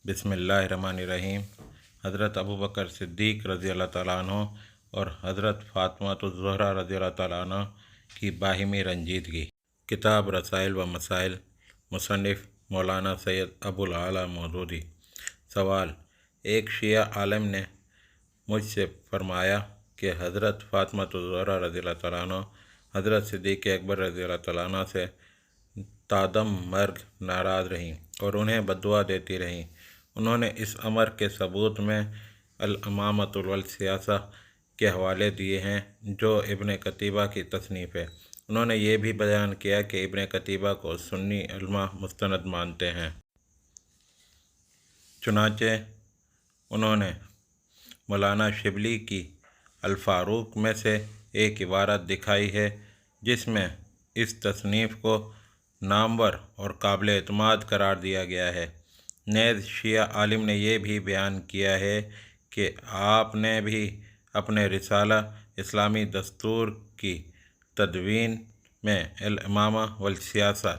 बिस्मिल्लाहिर्रहमानिर्रहीम। हज़रत अबू बकर सिद्दीक़ रज़ी अल्लाह तआला अन्हु और हज़रत फ़ातिमा रज़ी अल्लाह तआला अन्हा की बाहिमी रंजीदगी। किताब रसाइल व मसाइल, मुसन्निफ़ मौलाना सैयद अबुल आला मौदूदी। सवाल: एक शिया आलिम ने मुझसे फरमाया कि हज़रत फ़ातिमा रज़ी अल्लाह तआला अन्हा हज़रत सिद्दीक़ अकबर रज़ी अल्लाह तआला अन्हा से तादम मर्ग नाराज़ रहीं और उन्हें बद्दुआ देती रहीं। उन्होंने इस अमर के सबूत में अल-इमामतु वल सियासा के हवाले दिए हैं, जो इब्न कतीबा की तसनीफ़ है। उन्होंने ये भी बयान किया कि इब्न कतीबा को सुन्नी उलमा मुस्तनद मानते हैं। चुनांचे उन्होंने मौलाना शिबली की अल-फ़ारूक में से एक इबारत दिखाई है, जिसमें इस तसनीफ़ को नामवर और काबिल एतमाद करार दिया गया है। नेज़ शिया आलिम ने यह भी बयान किया है कि आपने भी अपने रिसाला इस्लामी दस्तूर की तदवीन में अल-इमामा वल सियासा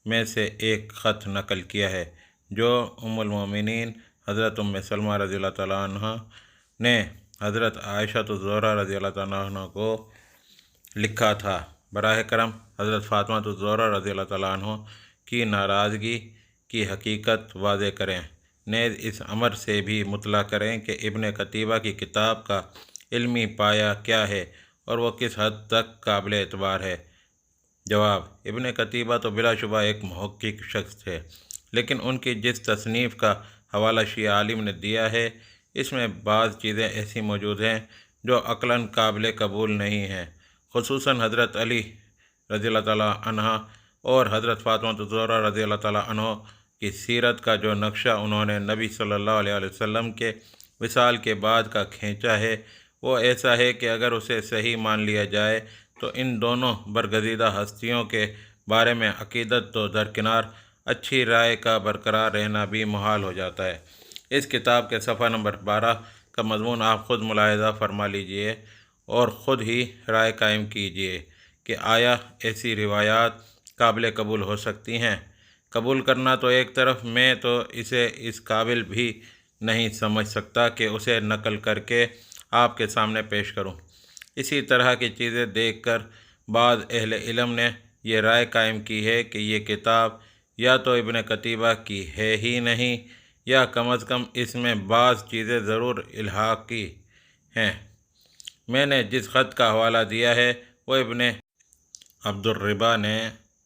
में से एक ख़त नकल किया है, जो उम्मुल मोमिनीन हज़रत उम्मे सलमा रज़ी अल्लाह तआला अन्हा ने हज़रत आयशा ज़ोहरा रज़ी अल्लाह तआला अन्हा को लिखा था। बराह करम हज़रत फ़ातिमा ज़ोहरा रज़ी अल्लाह तआला अन्हा की नाराज़गी की हकीकत वाज़े करें। नेज़ इस अमर से भी मुतला करें कि इब्न कतीबा की किताब का इल्मी पाया क्या है और वह किस हद तक काबिल एतबार है। जवाब: इब्न कतीबा तो बिलाशुबा एक मुहक्किक शख्स थे, लेकिन उनकी जिस तसनीफ़ का हवाला शिया आलिम ने दिया है, इसमें बाज़ चीज़ें ऐसी मौजूद हैं जो अक़लन काबिल कबूल नहीं हैं। ख़ुसूसन हज़रत अली रज़ी अल्लाह तआला अन्हा और हज़रत फ़ातिमा ज़ोहरा रज़ी अल्लाह तआला अन्हा की सीरत का जो नक्शा उन्होंने नबी सल्लल्लाहु अलैहि वसल्लम के विसाल के बाद का खींचा है, वो ऐसा है कि अगर उसे सही मान लिया जाए तो इन दोनों बरगज़ीदा हस्तियों के बारे में अक़ीदत तो दरकिनार, अच्छी राय का बरकरार रहना भी मुहाल हो जाता है। इस किताब के सफ़ा नंबर 12 का मज़मून आप ख़ुद मुलाहिज़ा फरमा लीजिए और ख़ुद ही राय कायम कीजिए कि आया ऐसी रिवायात काबिल कबूल हो सकती हैं। कबूल करना तो एक तरफ, मैं तो इसे इस काबिल भी नहीं समझ सकता कि उसे नकल करके आपके सामने पेश करूं। इसी तरह की चीज़ें देखकर बाज़ अहले इल्म ने यह राय कायम की है कि ये किताब या तो इब्न कतीबा की है ही नहीं, या कम अज़ कम इसमें बाज़ चीज़ें ज़रूर इल्हाक़ी हैं। मैंने जिस ख़त का हवाला दिया है वह इब्न अब्दुर्रिबा ने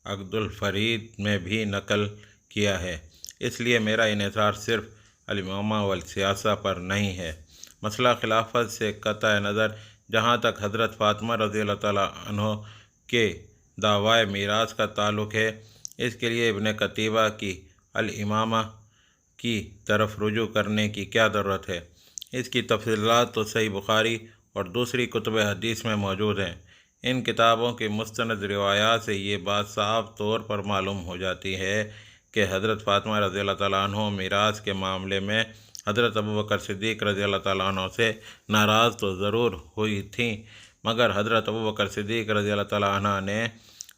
अक़दुल फ़रीद में भी नकल किया है, इसलिए मेरा इन्हिसार सिर्फ़ अल-इमामा वल सियासा पर नहीं है। मसला खिलाफत से क़तअ नज़र जहाँ तक हज़रत फ़ातिमा रज़ी अल्लाह तआला अन्हा के दावाए मीरास का ताल्लुक़ है, इसके लिए इब्न कतीबा की अल-इमामा की तरफ रुजू करने की क्या ज़रूरत है। इसकी तफ़सीलात तो सही बुखारी और दूसरी कुतुब हदीस में मौजूद हैं। इन किताबों की मुस्तनद रिवायात से ये बात साफ़ तौर पर मालूम हो जाती है कि हज़रत फ़ातिमा रज़ी अल्लाह तआला अन्हा मीरास के मामले में हज़रत अबू बकर सिद्दीक़ रज़ी अल्लाह तआला अन्हु से नाराज़ तो ज़रूर हुई थीं, मगर हज़रत अबू बकर सिद्दीक़ रज़ी अल्लाह तआला अन्हा ने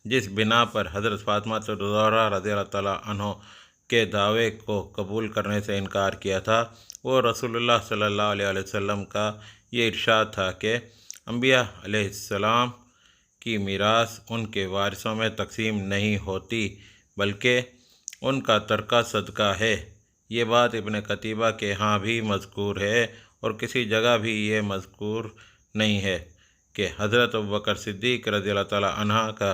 जिस बिना पर हज़रत फ़ातिमा ज़ोहरा रज़ी अल्लाह तआला अन्हा के दावे को कबूल करने से इनकार किया था, वो रसूलुल्लाह सल्लल्लाहु अलैहि वसल्लम का ये इरशाद था कि अंबिया अलैहिस्सलाम की मीरास उनके वारिसों में तकसीम नहीं होती, बल्कि उनका तरका सदका है। ये बात इब्न कतीबा के यहाँ भी मज़कूर है और किसी जगह भी ये मज़कूर नहीं है कि हज़रत अबू बकर सिद्दीक़ रज़ी अल्लाह तआला अन्हा का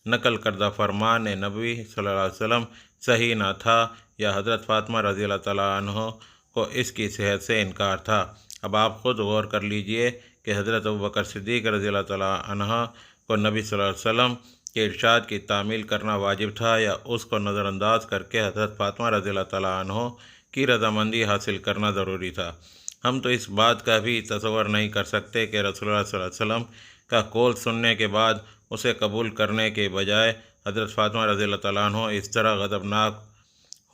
नकल करदा फरमान नबी सल्लल्लाहु अलैहि वसल्लम सही न था, या हज़रत फ़ातिमा रज़ी अल्लाह तआला अन्हा को इसकी सेहत से इनकार था। अब आप ख़ुद गौर कर लीजिए कि हज़रत अबू बकर सिद्दीक़ रज़ी अल्लाह तआला अन्हा को नबी सल्लल्लाहु अलैहि वसल्लम के इरशाद की तामील करना वाजिब था, या उसको नज़रअंदाज करके हज़रत फ़ातिमा रज़ी अल्लाह तआला अन्हा की रज़ामंदी हासिल करना ज़रूरी था। हम तो इस बात का भी तसव्वुर नहीं कर सकते कि रसूलुल्लाह सल्लल्लाहु अलैहि वसल्लम का कौल सुनने के बाद उसे कबूल करने के बजाय हज़रत फ़ातिमा रज़ी अल्लाह तआला अन्हा इस तरह गज़बनाक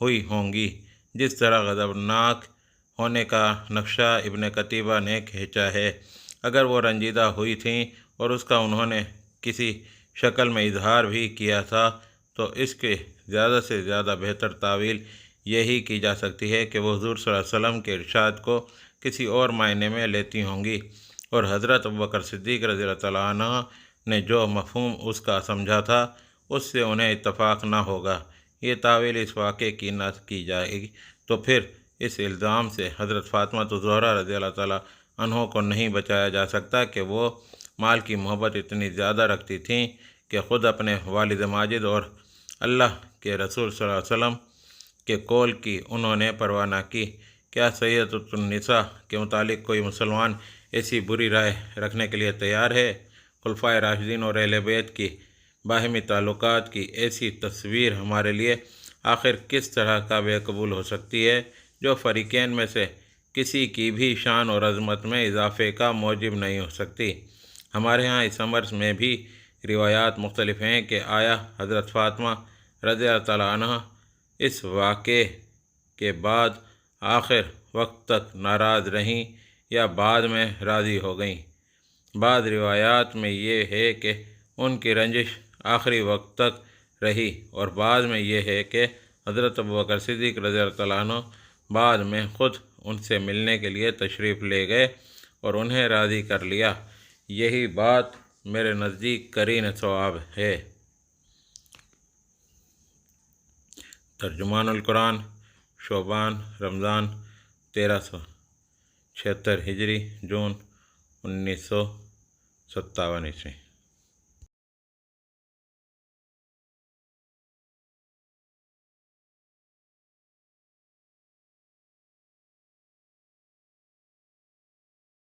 हुई होंगी, जिस तरह गज़बनाक होने का नक्शा इब्न कतीबा ने खींचा है। अगर वो रंजीदा हुई थीं और उसका उन्होंने किसी शक्ल में इजहार भी किया था, तो इसके ज़्यादा से ज़्यादा बेहतर तावील یہی کی جا سکتی ہے کہ وہ حضور صلی اللہ علیہ وسلم کے ارشاد کو کسی اور معنی میں لیتی ہوں گی، اور حضرت ابوبکر صدیق رضی اللہ تعالیٰ عنہ نے جو مفہوم اس کا سمجھا تھا اس سے انہیں اتفاق نہ ہوگا۔ یہ تاویل اس واقعے کی نہ کی جائے گی، تو پھر اس الزام سے حضرت فاطمہ الزہرا رضی اللہ تعالیٰ عنہ کو نہیں بچایا جا سکتا کہ وہ مال کی محبت اتنی زیادہ رکھتی تھیں کہ خود اپنے والد ماجد اور اللہ کے رسول صلی اللہ علیہ وسلم کے قول کی انہوں نے پرواہ نہ کی۔ کیا سیدۃ النساء کے متعلق کوئی مسلمان ایسی بری رائے رکھنے کے لیے تیار ہے؟ خلفائے راشدین اور اہل بیت کی باہمی تعلقات کی ایسی تصویر ہمارے لیے آخر کس طرح قابل قبول ہو سکتی ہے جو فریقین میں سے کسی کی بھی شان اور عظمت میں اضافے کا موجب نہیں ہو سکتی؟ ہمارے ہاں اس امر میں بھی روایات مختلف ہیں کہ آیا حضرت فاطمہ رضی اللہ تعالیٰ عنہ اس واقعے کے بعد آخر وقت تک ناراض رہیں یا بعد میں راضی ہو گئیں؟ بعض روایات میں یہ ہے کہ ان کی رنجش آخری وقت تک رہی، اور بعض میں یہ ہے کہ حضرت ابوبکر صدیق رضی اللہ تعالیٰ عنہ بعد میں خود ان سے ملنے کے لیے تشریف لے گئے اور انہیں راضی کر لیا۔ یہی بات میرے نزدیک قرین صواب ہے۔ ترجمان القرآن، شعبان رمضان 1376 ہجری، جون 1957 ء۔